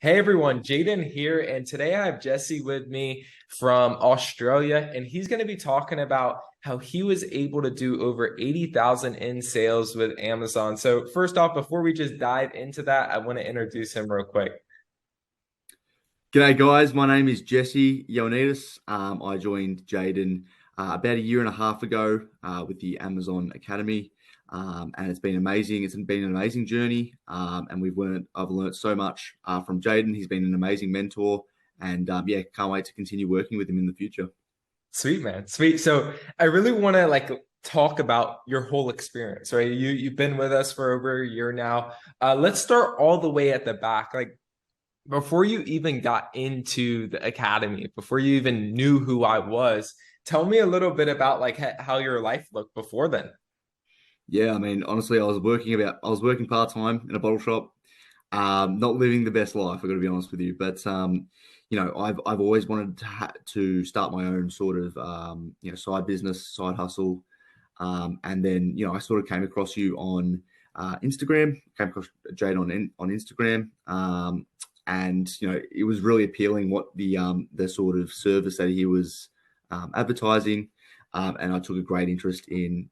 Hey everyone, Jayden here, and today I have Jesse with me from Australia, and he's going to be talking about how he was able to do over 80,000 in sales with Amazon. So first off, before we just dive into that, I want to introduce him real quick. G'day guys, my name is Jesse Ioannidis. I joined Jayden about a year and a half ago with the Amazon Academy, and it's been amazing. It's been an amazing journey, and I've learned so much from Jayden. He's been an amazing mentor, and yeah, can't wait to continue working with him in the future. Sweet man, sweet. So I really want to talk about your whole experience, right? You've been with us for over a year now. Let's start all the way at the back. Like before you even got into the academy, before you even knew who I was, tell me a little bit about how your life looked before then. Yeah, I mean, honestly, I was working part time in a bottle shop. Not living the best life, I got to be honest with you. But I've always wanted to start my own sort of side business, side hustle. And then I sort of came across you on Instagram, came across Jade on Instagram, and it was really appealing what the sort of service that he was advertising, and I took a great interest in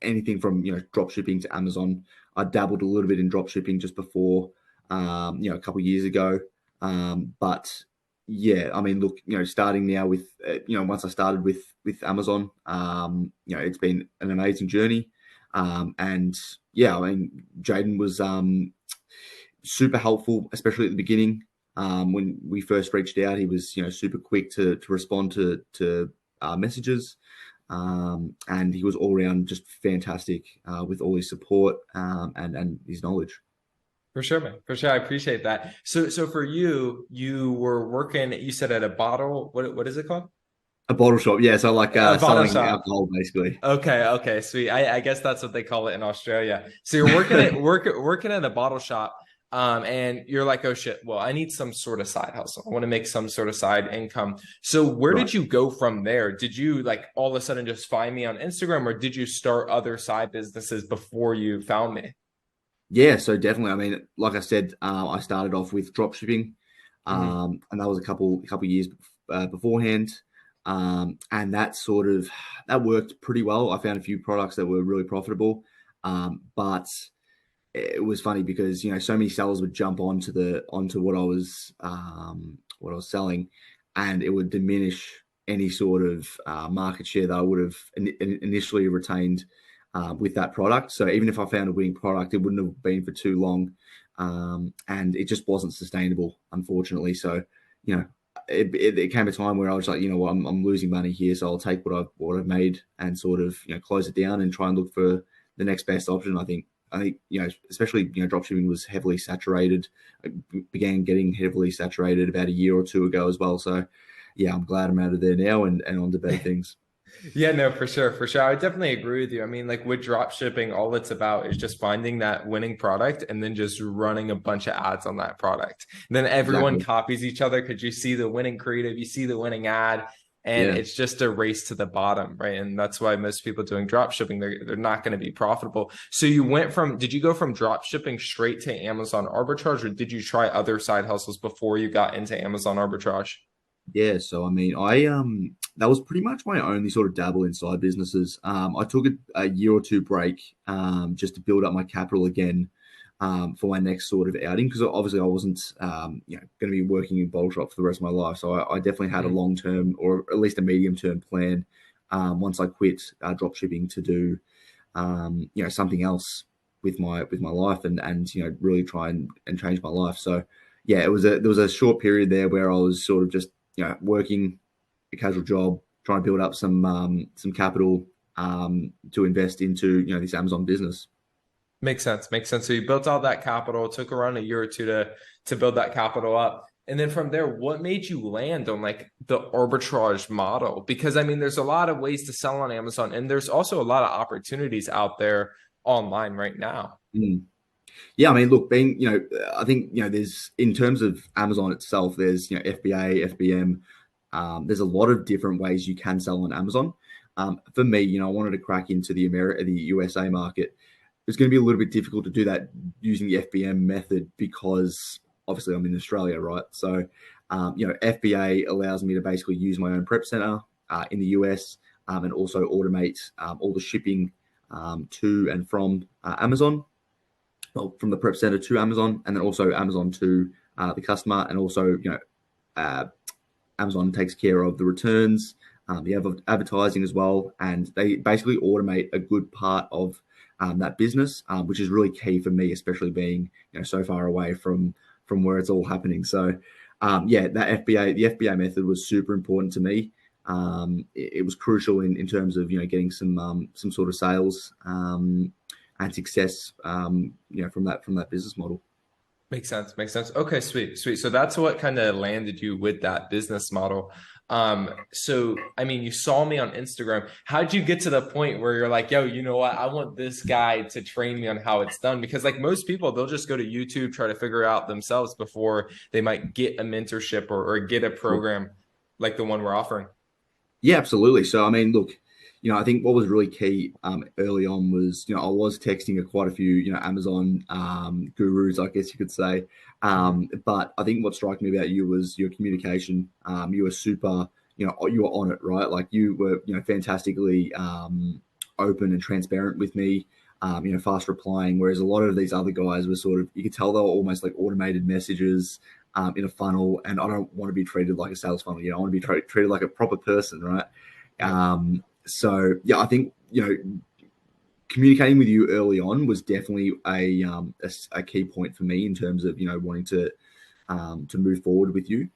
anything from drop shipping to Amazon. I dabbled a little bit in drop shipping just before, a couple of years ago. But yeah, I mean, look, starting now with once I started with Amazon, it's been an amazing journey. And yeah, I mean, Jayden was super helpful, especially at the beginning. When we first reached out, he was super quick to respond to messages. And he was all around just fantastic with all his support and his knowledge. For sure, man. For sure. I appreciate that. So for you, you were working, you said at a bottle, what is it called? A bottle shop, yeah. So like A bottle selling shop. alcohol, basically. Okay, okay, sweet. I guess that's what they call it in Australia. So you're working at a bottle shop, and you're like, oh shit, well, I need some sort of side hustle. I want to make some sort of side income. So where Right. did you go from there? Did you like all of a sudden just find me on Instagram, or did you start other side businesses before you found me? Yeah, so definitely. I mean, like I said, I started off with drop shipping, Hmm. and that was a couple years beforehand, and that worked pretty well. I found a few products that were really profitable, but it was funny because so many sellers would jump onto what I was selling, and it would diminish any sort of market share that I would have initially retained with that product. So even if I found a winning product, it wouldn't have been for too long, and it just wasn't sustainable, unfortunately. So you know. It came a time where I was like, what, I'm losing money here, so I'll take what I've made and sort of close it down and try and look for the next best option. I think especially drop shipping was heavily saturated. It began getting heavily saturated about a year or two ago as well. So yeah, I'm glad I'm out of there now and on to better things. Yeah, no, for sure, for sure. I definitely agree with you. I mean, like with drop shipping, all it's about is just finding that winning product and then just running a bunch of ads on that product. And then everyone Exactly. copies each other because you see the winning creative, you see the winning ad, and Yeah. it's just a race to the bottom, right? And that's why most people doing drop shipping, they're not going to be profitable. So did you go from drop shipping straight to Amazon arbitrage, or did you try other side hustles before you got into Amazon arbitrage? Yeah, so I mean, I that was pretty much my only sort of dabble in side businesses. I took a year or two break just to build up my capital again for my next sort of outing because obviously I wasn't going to be working in bottle shop for the rest of my life. So I definitely had a Mhm. long term or at least a medium term plan once I quit drop shipping to do something else with my life and really try and change my life. So yeah, there was a short period there where I was sort of just working a casual job, trying to build up some capital to invest into this Amazon business. Makes sense. Makes sense. So you built all that capital. It took around a year or two to build that capital up. And then from there, what made you land on like the arbitrage model? Because I mean, there's a lot of ways to sell on Amazon, and there's also a lot of opportunities out there online right now. Mm. Yeah, I mean, look, I think there's in terms of Amazon itself, there's FBA, FBM. There's a lot of different ways you can sell on Amazon. For me, I wanted to crack into the USA market. It's going to be a little bit difficult to do that using the FBM method because obviously I'm in Australia, right? So, FBA allows me to basically use my own prep center in the US, and also automate all the shipping to and from Amazon, well, from the prep center to Amazon, and then also Amazon to the customer, and also uh, Amazon takes care of the returns, the advertising as well, and they basically automate a good part of that business, which is really key for me, especially being so far away from where it's all happening. So, the FBA method was super important to me. It was crucial in terms of getting some sort of sales and success, from that business model. Makes sense. Makes sense. Okay, sweet, sweet. So that's what kind of landed you with that business model. So I mean, you saw me on Instagram. How'd you get to the point where you're like, yo, you know what? I want this guy to train me on how it's done? Because like most people, they'll just go to YouTube, try to figure it out themselves before they might get a mentorship or get a program like the one we're offering. Yeah, absolutely. So, I mean, look, I think what was really key early on was, I was texting quite a few, Amazon gurus, I guess you could say. Mhm. But I think what struck me about you was your communication. You were super, you were on it, right? Like you were, fantastically open and transparent with me. Fast replying, whereas a lot of these other guys were sort of, you could tell they were almost like automated messages in a funnel. And I don't want to be treated like a sales funnel. I want to be treated like a proper person, right? Yeah. So yeah, I think communicating with you early on was definitely a key point for me in terms of wanting to move forward with you.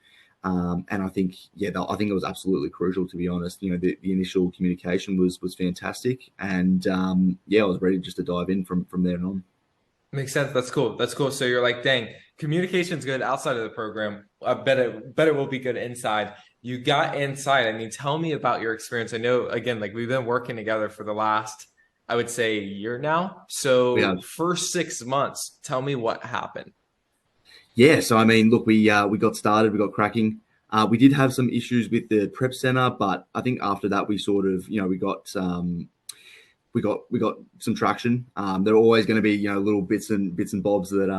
And I think I think it was absolutely crucial, to be honest. The initial communication was fantastic, and I was ready just to dive in from there on. Makes sense. That's cool. That's cool. So you're like, dang, communication's good outside of the program. I bet it will be good inside. You got inside. I mean, tell me about your experience. I know, again, like we've been working together for the last, I would say, year now. We So have first 6 months, tell me what happened. Yeah, so I mean, look, we got started, we got cracking. We did have some issues with the prep center, but I think after that we sort of, we got some traction. There are always going to be little bits and bobs that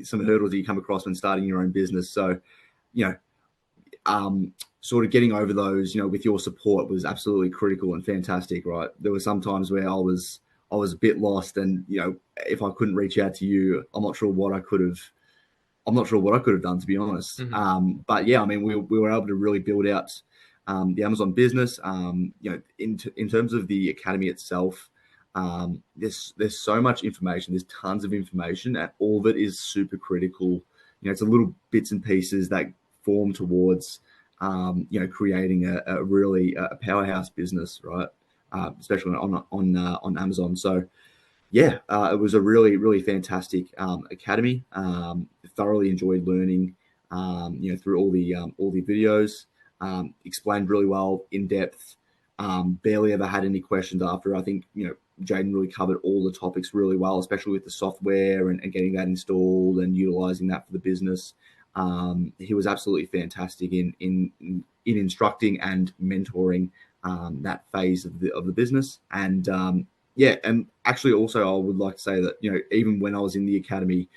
some hurdles that you come across when starting your own business. So you know sort of getting over those with your support was absolutely critical and fantastic. Right, there were some times where I was a bit lost, and if I couldn't reach out to you, I'm not sure what I could have done, to be honest. Mhm. But yeah, I mean, we were able to really build out the Amazon business. In terms of the academy itself, there's so much information. There's tons of information, and all of it is super critical. It's a little bits and pieces that form towards creating a really a powerhouse business, right? Especially on Amazon. So yeah, it was a really, really fantastic academy. Thoroughly enjoyed learning, through all the videos. Explained really well, in depth. Barely ever had any questions after. I think Jayden really covered all the topics really well, especially with the software and getting that installed and utilizing that for the business. He was absolutely fantastic in instructing and mentoring that phase of the business. And and actually, also, I would like to say that even when I was in the academy,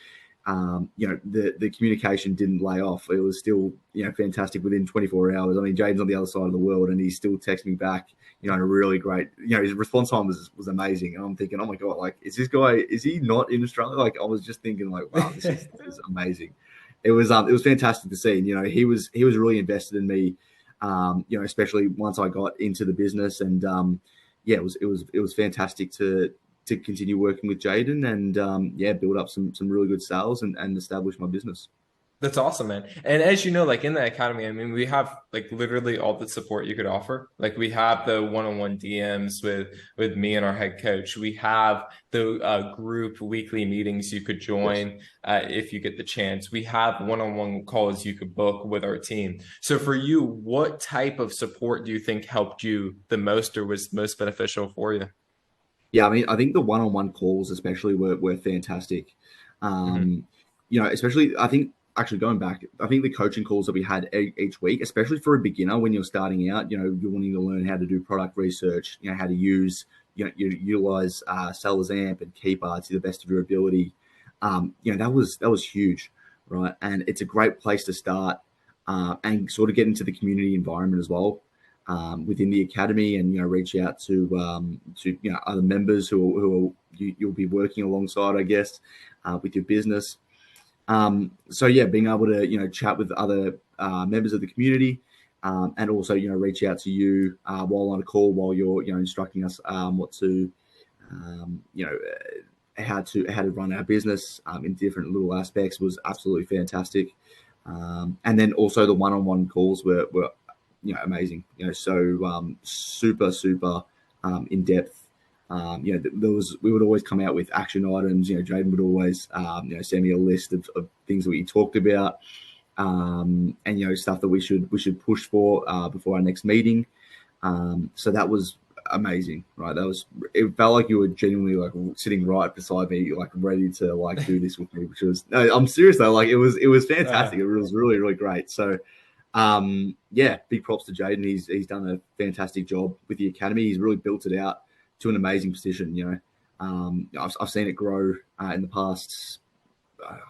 the communication didn't lay off. It was still fantastic within 24 hours. I mean, Jayden's on the other side of the world, and he still texts me back. In a really great. His response time was amazing, and I'm thinking, oh my god, like, is this guy? Is he not in Australia? Like, I was just thinking, like, wow, this is amazing. It was fantastic to see. And, he was really invested in me. Especially once I got into the business, and it was fantastic to continue working with Jayden, and build up some really good sales and establish my business. That's awesome, man. And as you know, like in the academy, I mean, we have like literally all the support you could offer. Like we have the one-on-one DMs with me and our head coach. We have the group weekly meetings you could Yes. join if you get the chance. We have one-on-one calls you could book with our team. So for you, what type of support do you think helped you the most or was most beneficial for you? Yeah, I mean, I think the one-on-one calls especially were fantastic. Hmm. Especially I think actually going back, I think the coaching calls that we had each week, especially for a beginner when you're starting out, you're wanting to learn how to do product research, how to use, utilize Seller's AMP and Keeper to the best of your ability. That was huge, right? And it's a great place to start and sort of get into the community environment as well within the academy, and reach out to other members who you'll be working alongside, I guess, with your business. So yeah, being able to chat with other members of the community, and also reach out to you while on a call, while you're instructing us what to how to run our business in different little aspects was absolutely fantastic. And then also the one-on-one calls were amazing. So super in depth. We would always come out with action items. Jayden would always send me a list of things that we talked about, and stuff that we should push for before our next meeting. So that was amazing, right? It felt like you were genuinely like sitting right beside me, like ready to like do this with me, which was, no, I'm serious though, like it was fantastic. It was really great. So yeah, big props to Jayden. He's done a fantastic job with the academy. He's really built it out to an amazing position. I've seen it grow in the past,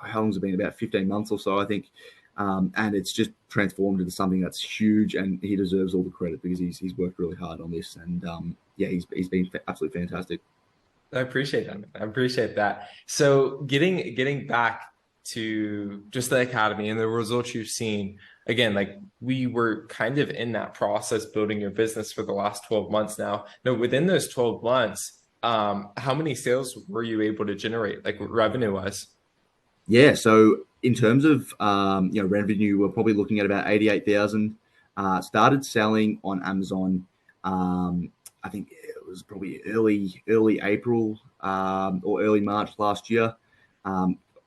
how long has it been, about 15 months or so, I think. And it's just transformed into something that's huge, and he deserves all the credit because he's worked really hard on this. And yeah, he's been absolutely fantastic. I appreciate that, man. I appreciate that. So getting back to just the academy and the results you've seen, again, like we were kind of in that process building your business for the last 12 months now. Now, within those 12 months, how many sales were you able to generate, like revenue wise? Yeah, so in terms of revenue, we're probably looking at about 88,000. Started selling on Amazon. I think it was probably early April or early March last year.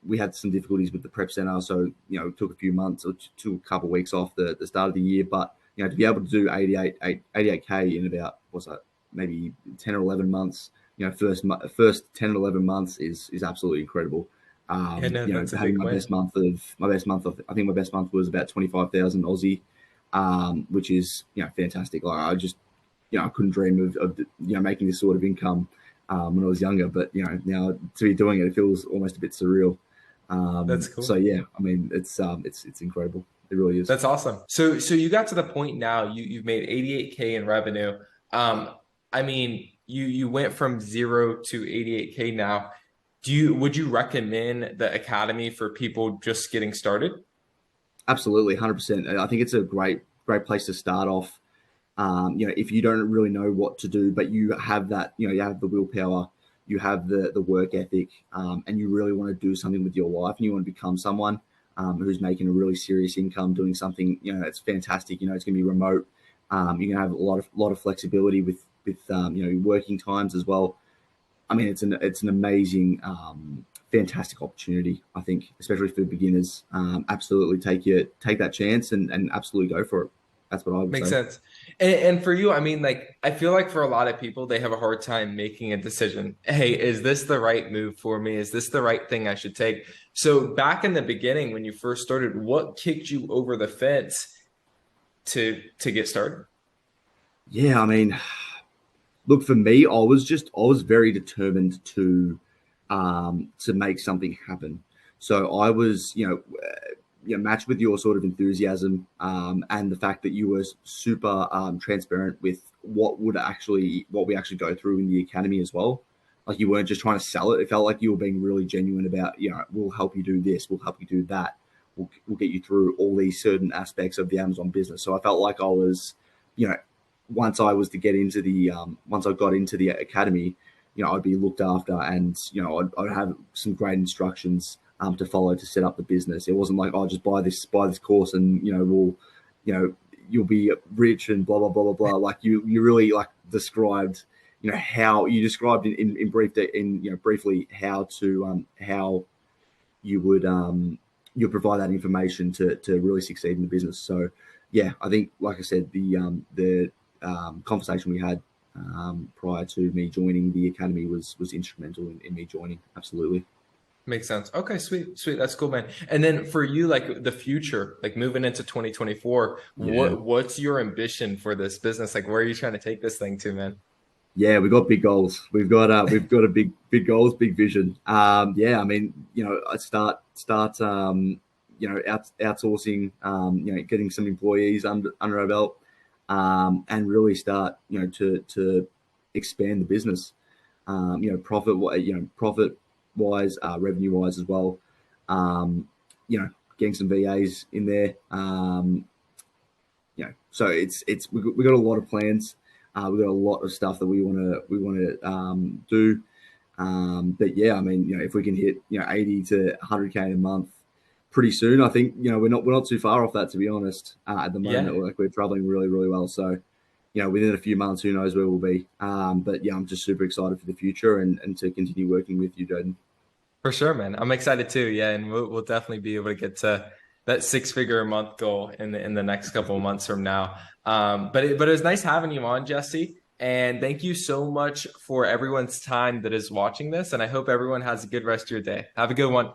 We had some difficulties with the prep center, so it took a few months or took a couple of weeks off the start of the year. But to be able to do 88K in about, what's that, maybe 10 or 11 months. First 10 or 11 months is absolutely incredible. Yeah, no, that's a Having big win. I think my best month was about 25,000 Aussie, which is fantastic. Like I couldn't dream of making this sort of income when I was younger, but now to be doing it, it feels almost a bit surreal. That's So cool. yeah, I mean it's incredible. It really is. That's awesome. So you got to the point now you've made 88K in revenue. Um, I mean, you went from zero to 88K now. Would you recommend the academy for people just getting started? Absolutely, 100%. I think it's a great place to start off. If you don't really know what to do, but you have that, you have the willpower, you have the work ethic, and you really want to do something with your life, and you want to become someone who's making a really serious income, doing something, it's fantastic. It's going to be remote. You're going to have a lot of flexibility with working times as well. I mean, it's an amazing, fantastic opportunity. I think, especially for beginners. Absolutely take that chance and absolutely go for it. That's what I would Makes say. sense. And for you, I mean, like, I feel like for a lot of people, they have a hard time making a decision. Hey, is this the right move for me? Is this the right thing I should take? So back in the beginning, when you first started, what kicked you over the fence to get started? Yeah, I mean, look, for me, I was very determined to make something happen. So I was, matched with your sort of enthusiasm, and the fact that you were super transparent with what we actually go through in the academy as well. Like, you weren't just trying to sell it. It felt like you were being really genuine about, we'll help you do this, we'll help you do that, we'll get you through all these certain aspects of the Amazon business. So I felt like I was, you know, once I got into the academy, I'd be looked after, and I'd have some great instructions to follow to set up the business. It wasn't like, oh, just buy this course and you know you'll be rich and blah blah blah blah blah. Like, you really like described, how you described in briefly how you would you'll provide that information to really succeed in the business. So yeah, I think, like I said, the conversation we had prior to me joining the academy was instrumental in me joining. Absolutely. Makes sense. Okay, sweet, sweet. That's cool, man. And then for you, like the future, like moving into 2024, Yeah. what's your ambition for this business? Like, where are you trying to take this thing to, man? Yeah, we've got big goals. We've got a big goals, big vision. Yeah, I mean, I start outsourcing, getting some employees under our belt, and really start, to expand the business, profit wise, revenue wise as well. Getting some VAs in there. So we got a lot of plans. We've got a lot of stuff that we want to do. But yeah, I mean, if we can hit 80 to 100K a month pretty soon, I think we're not too far off that, to be honest. At the Yeah. moment, like we're traveling really really well. So within a few months, who knows where we'll be. But yeah, I'm just super excited for the future and to continue working with you, Jayden. For sure, man. I'm excited too. Yeah, and we'll definitely be able to get to that six-figure a month goal in the next couple of months from now. But it was nice having you on, Jesse. And thank you so much for everyone's time that is watching this. And I hope everyone has a good rest of your day. Have a good one.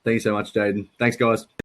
Thank you so much, Jayden. Thanks, guys.